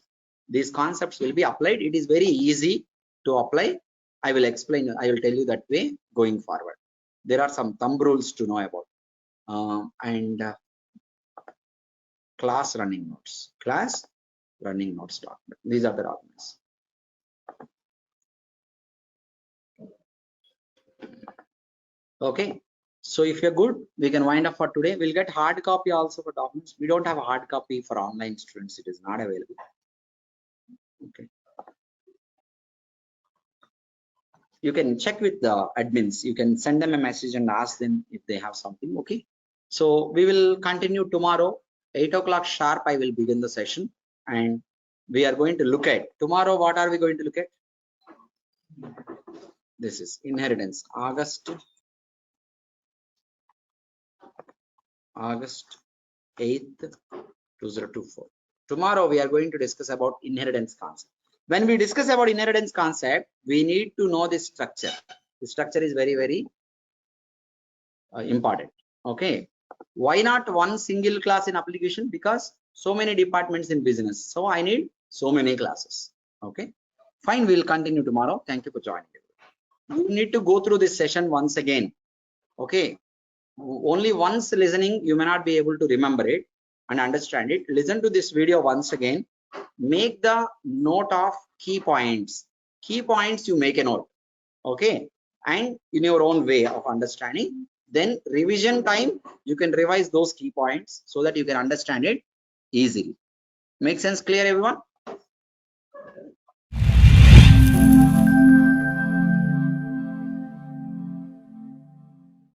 these concepts will be applied. It is very easy to apply. I will explain. I will tell you that way going forward. There are some thumb rules to know about. Class running notes. Class running notes document. These are the documents. Okay. So if you're good, we can wind up for today. We'll get hard copy also for documents. We don't have a hard copy for online students. It is not available. Okay. You can check with the admins. You can send them a message and ask them if they have something. Okay. So we will continue tomorrow, 8 o'clock sharp. I will begin the session and we are going to look at tomorrow. What are we going to look at? This is inheritance, August 8th, 2024. Tomorrow we are going to discuss about inheritance concept. When we discuss about inheritance concept, we need to know this structure. The structure is very, very important. Okay. Why not one single class in application? Because so many departments in business. So I need so many classes. Okay. Fine. We'll continue tomorrow. Thank you for joining. You need to go through this session once again. Okay. Only once listening, you may not be able to remember it and understand it. Listen to this video once again. Make the note of key points. Key points you make a note. Okay. And in your own way of understanding. Then revision time, you can revise those key points so that you can understand it easily. Make sense? Clear, everyone?